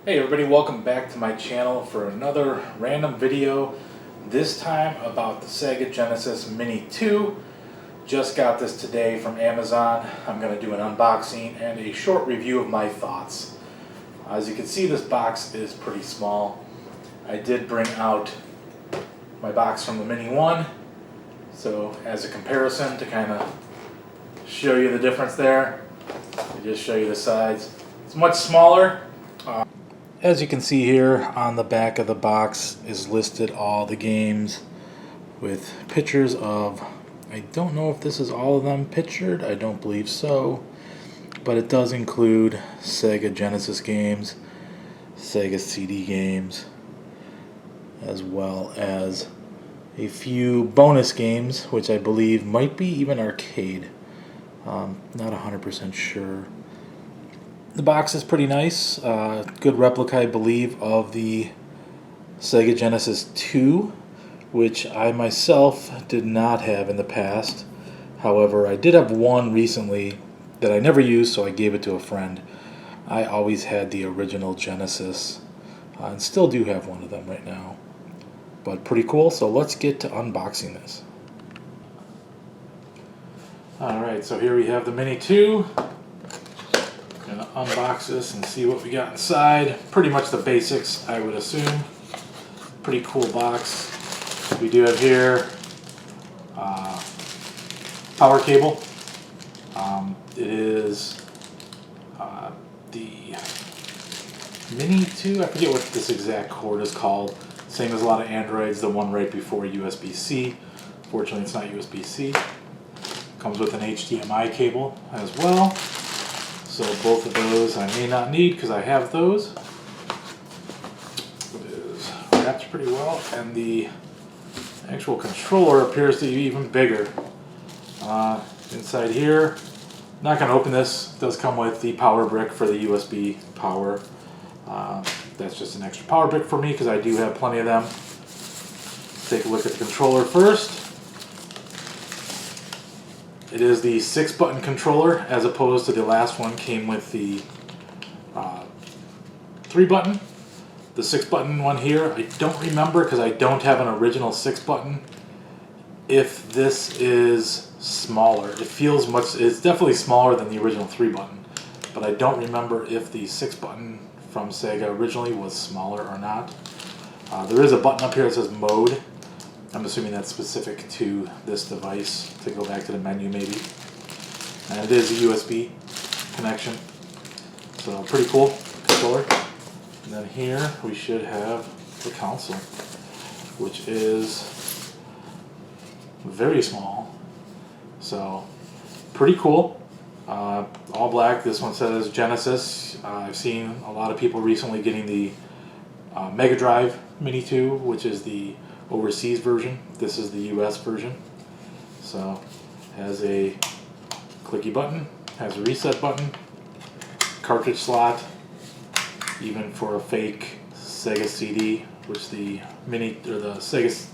Hey everybody, welcome back to my channel for another random video. This time about the Sega Genesis Mini 2. Just got this today from Amazon. I'm going to do an unboxing and a short review of my thoughts. As you can see, this box is pretty small. I did bring out my box from the Mini 1, so as a comparison to kind of show you the difference there, I just show you the size. It's much smaller. As you can see here on the back of the box is listed all the games with pictures of, I don't know if this is all of them pictured, I don't believe so, but it does include Sega Genesis games, Sega CD games, as well as a few bonus games, which I believe might be even arcade. Not 100% sure. The box is pretty nice. Good replica, I believe, of the Sega Genesis 2, which I myself did not have in the past. However, I did have one recently that I never used, so I gave it to a friend. I always had the original Genesis, and still do have one of them right now. But pretty cool, so let's get to unboxing this. Alright, so here we have the Mini 2. Gonna unbox this and see what we got inside. Pretty much the basics, I would assume. Pretty cool box. We do have here power cable. It is the Mini 2. I forget what this exact cord is called. Same as a lot of Androids, the one right before USB-C. Fortunately, it's not USB-C. Comes with an HDMI cable as well. So both of those I may not need because I have those. It is wrapped pretty well, and the actual controller appears to be even bigger. Inside here, not going to open this. It does come with the power brick for the USB power. That's just an extra power brick for me because I do have plenty of them. Let's take a look at the controller first. It is the 6-button controller, as opposed to the last one came with the 3-button. The 6-button one here, I don't remember because I don't have an original 6-button. If this is smaller, it feels much. It's definitely smaller than the original 3-button, but I don't remember if the 6-button from Sega originally was smaller or not. There is a button up here that says mode. I'm assuming that's specific to this device, to go back to the menu maybe. And it is a USB connection. So pretty cool controller. And then here we should have the console, which is very small. So pretty cool. All black. This one says Genesis. I've seen a lot of people recently getting the Mega Drive Mini 2, which is the overseas version. This is the US version. So has a clicky button, has a reset button, cartridge slot, even for a fake Sega CD, which the Sega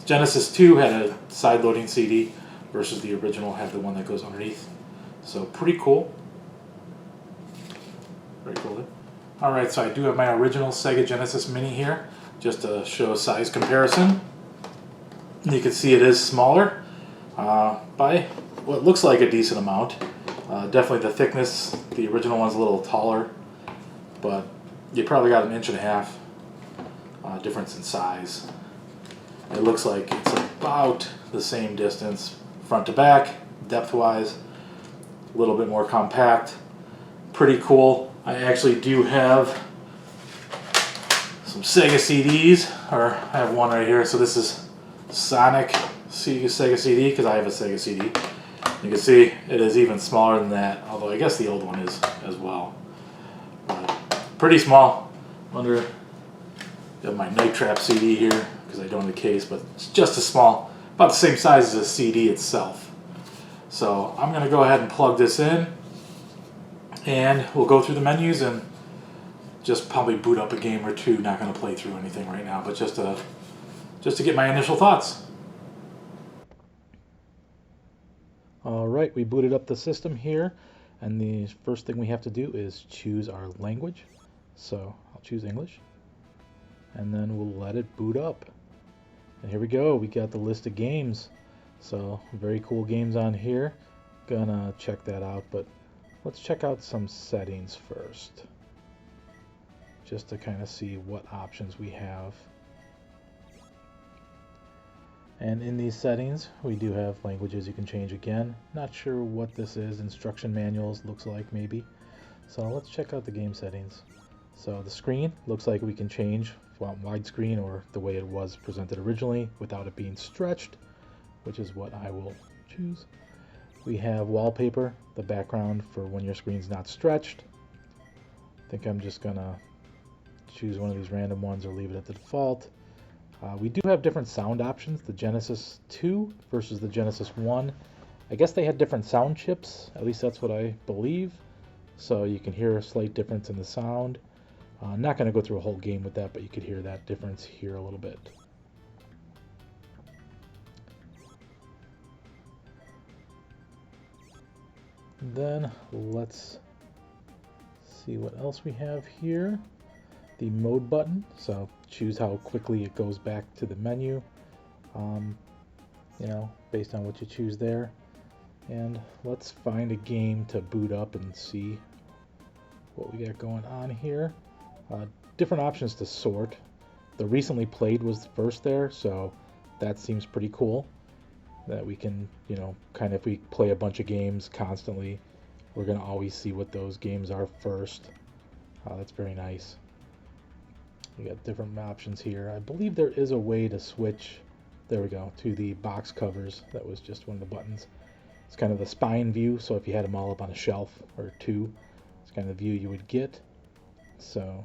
Genesis 2 had a side loading CD versus the original had the one that goes underneath. So pretty cool. Very cool. Alright, so I do have my original Sega Genesis Mini here, just to show a size comparison. You can see it is smaller by what looks like a decent amount. Definitely the thickness, the original one's a little taller, but you probably got an 1.5 inch difference in size. It looks like it's about the same distance front to back, depth-wise, a little bit more compact. Pretty cool. I actually do have some Sega CDs, or I have one right here. So this is Sonic Sega CD because I have a Sega CD. You can see it is even smaller than that, although I guess the old one is as well. But pretty small. Wonder, I have my Night Trap CD here because I don't have a case, but it's just as small, about the same size as the CD itself. So I'm going to go ahead and plug this in, and we'll go through the menus and just probably boot up a game or two. Not going to play through anything right now, but just to get my initial thoughts. Alright, we booted up the system here, and the first thing we have to do is choose our language. So I'll choose English, and then we'll let it boot up. And here we go, we got the list of games. So very cool games on here. Gonna check that out, but let's check out some settings first, just to kind of see what options we have. And in these settings, we do have languages you can change again. Not sure what this is. Instruction manuals looks like maybe. So let's check out the game settings. So the screen looks like we can change from widescreen or the way it was presented originally without it being stretched, which is what I will choose. We have wallpaper, the background for when your screen's not stretched. I think I'm just gonna choose one of these random ones or leave it at the default. We do have different sound options, the Genesis 2 versus the Genesis 1. I guess they had different sound chips, at least that's what I believe. So you can hear a slight difference in the sound. I'm not going to go through a whole game with that, but you could hear that difference here a little bit. Then let's see what else we have here. The mode button, so choose how quickly it goes back to the menu, based on what you choose there. And let's find a game to boot up and see what we got going on here. Different options to sort. The recently played was first there, so that seems pretty cool. That we can, kind of, if we play a bunch of games constantly, we're going to always see what those games are first. That's very nice. We got different options here. I believe there is a way to switch, there we go, to the box covers. That was just one of the buttons. It's kind of the spine view, so if you had them all up on a shelf or two, it's kind of the view you would get. So,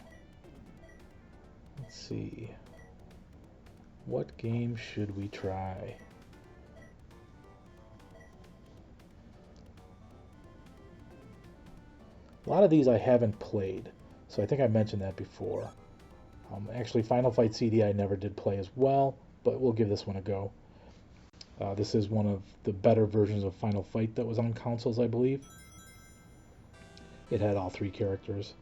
let's see. What game should we try? A lot of these I haven't played, so I think I mentioned that before. Actually, Final Fight CD I never did play as well, but we'll give this one a go. This is one of the better versions of Final Fight that was on consoles, I believe. It had all three characters.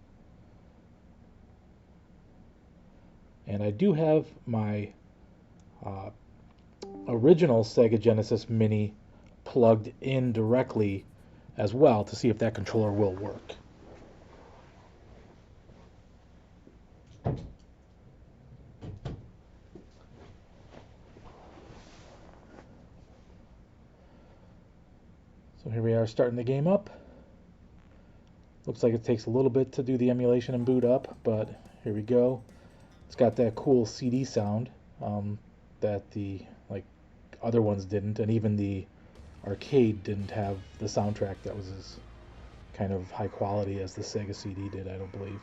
And I do have my original Sega Genesis Mini plugged in directly as well to see if that controller will work. So here we are starting the game up. Looks like it takes a little bit to do the emulation and boot up, but here we go. It's got that cool CD sound that the other ones didn't, and even the arcade didn't have the soundtrack that was as kind of high quality as the Sega CD did, I don't believe.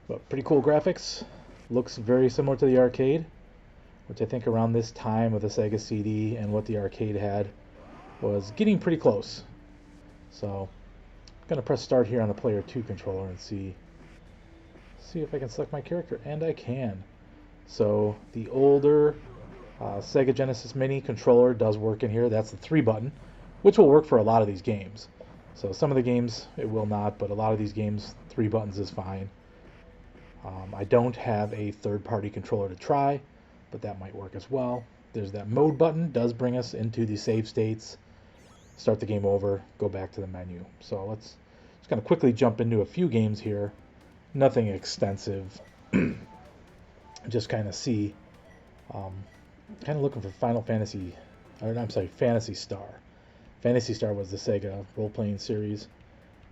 But pretty cool graphics. Looks very similar to the arcade, which I think around this time of the Sega CD and what the arcade had was getting pretty close. So I'm going to press start here on the player 2 controller and see if I can select my character, and I can. So the older Sega Genesis Mini controller does work in here. That's the 3 button, which will work for a lot of these games. So some of the games it will not, but a lot of these games 3 buttons is fine. I don't have a third-party controller to try, but that might work as well. There's that mode button, does bring us into the save states, start the game over, go back to the menu. So let's just kind of quickly jump into a few games here. Nothing extensive, just kind of see. Kind of looking for Fantasy Star. Fantasy Star was the Sega role-playing series,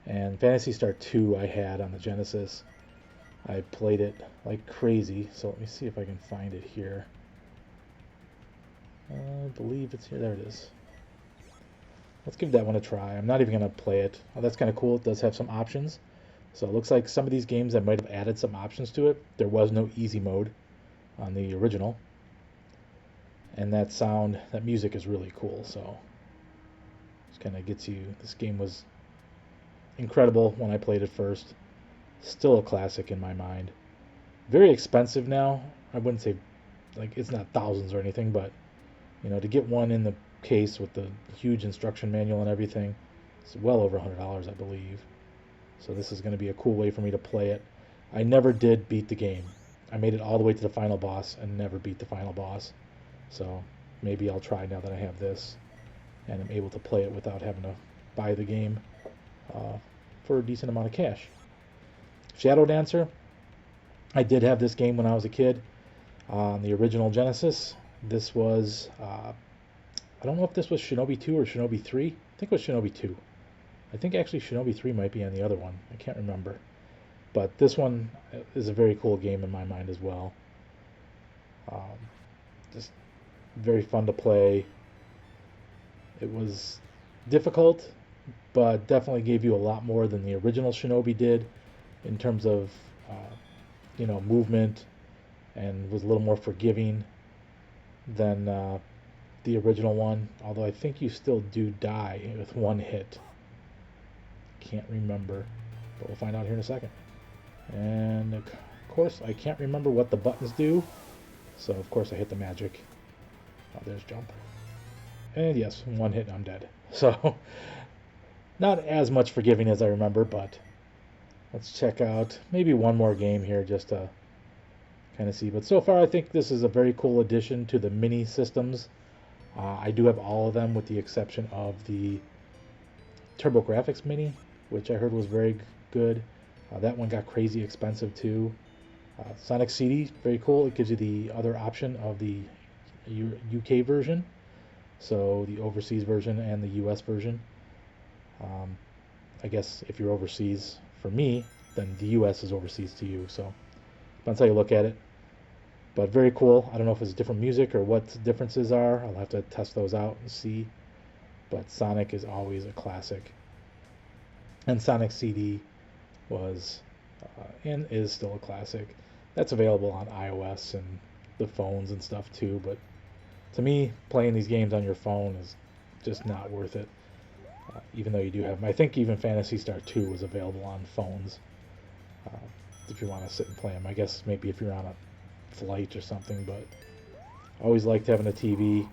and Fantasy Star 2 I had on the Genesis. I played it like crazy, so let me see if I can find it here. I believe it's here. There it is. Let's give that one a try. I'm not even going to play it. Oh, that's kind of cool. It does have some options. So it looks like some of these games I might have added some options to it. There was no easy mode on the original. And that sound, that music is really cool. So just kind of gets you. This game was incredible when I played it first. Still a classic in my mind. Very expensive now. I wouldn't say, it's not thousands or anything, but, to get one in the case with the huge instruction manual and everything, it's well over $100, I believe. So this is going to be a cool way for me to play it. I never did beat the game. I made it all the way to the final boss and never beat the final boss. So maybe I'll try now that I have this and I'm able to play it without having to buy the game for a decent amount of cash. Shadow Dancer. I did have this game when I was a kid on the original Genesis. This was, I don't know if this was Shinobi 2 or Shinobi 3. I think it was Shinobi 2. I think actually Shinobi 3 might be on the other one. I can't remember. But this one is a very cool game in my mind as well. Just very fun to play. It was difficult, but definitely gave you a lot more than the original Shinobi did in terms of, movement, and was a little more forgiving than the original one. Although I think you still do die with one hit. Can't remember, but we'll find out here in a second. And of course, I can't remember what the buttons do, so of course I hit the magic. Oh, there's jump. And yes, one hit and I'm dead. So, not as much forgiving as I remember, but let's check out maybe one more game here just to kind of see. But so far, I think this is a very cool addition to the mini systems. I do have all of them with the exception of the TurboGrafx Mini, which I heard was very good. That one got crazy expensive too. Sonic CD, very cool. It gives you the other option of the UK version, so the overseas version and the US version. I guess if you're overseas, for me, then the US is overseas to you. So depends how you look at it. But very cool. I don't know if it's different music or what the differences are. I'll have to test those out and see. But Sonic is always a classic. And Sonic CD was and is still a classic. That's available on iOS and the phones and stuff too. But to me, playing these games on your phone is just not worth it. Even though you do have them. I think even Phantasy Star 2 was available on phones if you want to sit and play them. I guess maybe if you're on a flight or something, but I always liked having a TV.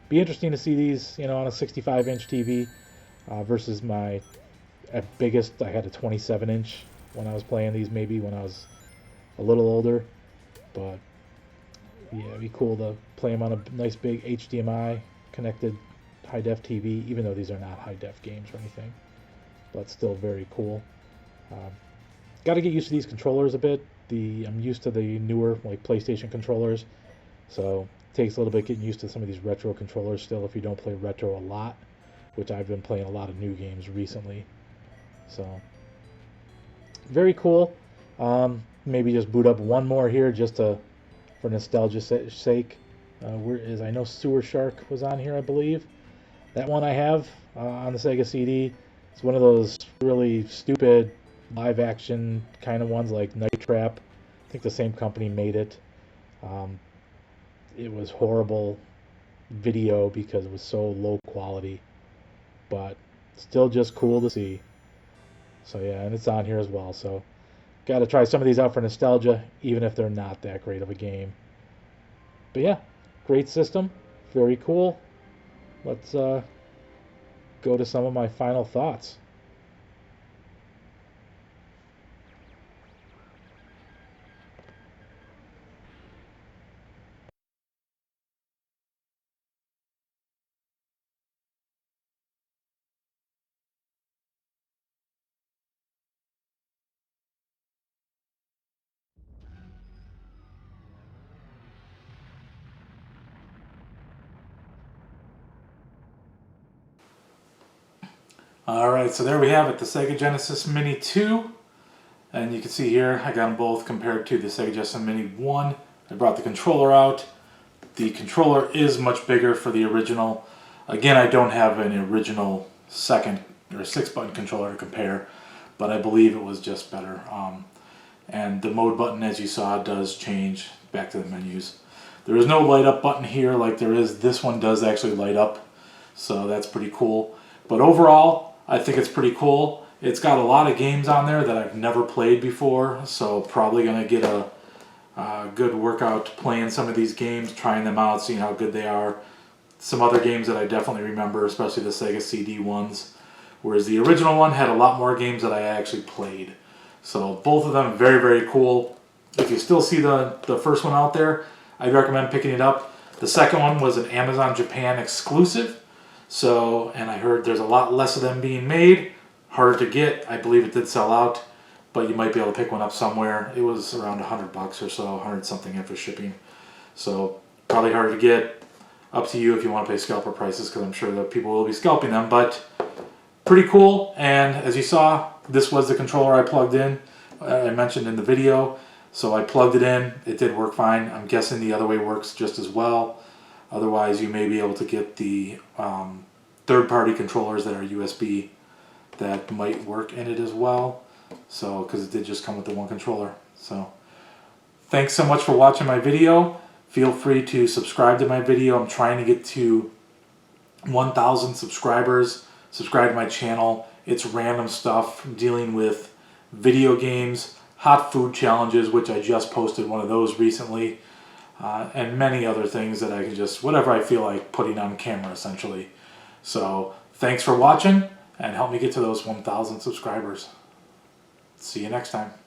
Be interesting to see these, on a 65-inch TV versus my at biggest. I had a 27-inch when I was playing these, maybe when I was a little older. But yeah, it'd be cool to play them on a nice big HDMI connected high-def TV, even though these are not high-def games or anything. But still very cool. Got to get used to these controllers a bit. I'm used to the newer PlayStation controllers, so it takes a little bit getting used to some of these retro controllers still if you don't play retro a lot, which I've been playing a lot of new games recently. So very cool. Maybe just boot up one more here just for nostalgia's sake. Where is I know Sewer Shark was on here, I believe. That one I have on the Sega CD. It's one of those really stupid live action kind of ones like Night Trap. I think the same company made it. It was horrible video because it was so low quality, but still just cool to see. So yeah, and it's on here as well. So got to try some of these out for nostalgia, even if they're not that great of a game. But yeah, great system, very cool. Let's go to some of my final thoughts. Alright, so there we have it, the Sega Genesis Mini 2. And you can see here, I got them both compared to the Sega Genesis Mini 1. I brought the controller out. The controller is much bigger for the original. Again, I don't have an original 6-button controller to compare, but I believe it was just better. And the mode button, as you saw, does change back to the menus. There is no light up button here like there is. This one does actually light up, so that's pretty cool. But overall, I think it's pretty cool. It's got a lot of games on there that I've never played before, so probably going to get a good workout playing some of these games, trying them out, seeing how good they are. Some other games that I definitely remember, especially the Sega CD ones, whereas the original one had a lot more games that I actually played. So both of them very, very cool. If you still see the first one out there, I'd recommend picking it up. The second one was an Amazon Japan exclusive. So, and I heard there's a lot less of them being made. Harder to get. I believe it did sell out, but you might be able to pick one up somewhere. It was around $100 or so, 100 something after shipping. So probably harder to get. Up to you if you want to pay scalper prices, because I'm sure that people will be scalping them, but pretty cool. And as you saw, this was the controller I plugged in. I mentioned in the video. So I plugged it in. It did work fine. I'm guessing the other way works just as well. Otherwise, you may be able to get the third-party controllers that are USB that might work in it as well. So, because it did just come with the one controller. So, thanks so much for watching my video. Feel free to subscribe to my video. I'm trying to get to 1,000 subscribers. Subscribe to my channel. It's random stuff dealing with video games, hot food challenges, which I just posted one of those recently, and many other things that I can just, whatever I feel like putting on camera, essentially. So, thanks for watching, and help me get to those 1,000 subscribers. See you next time.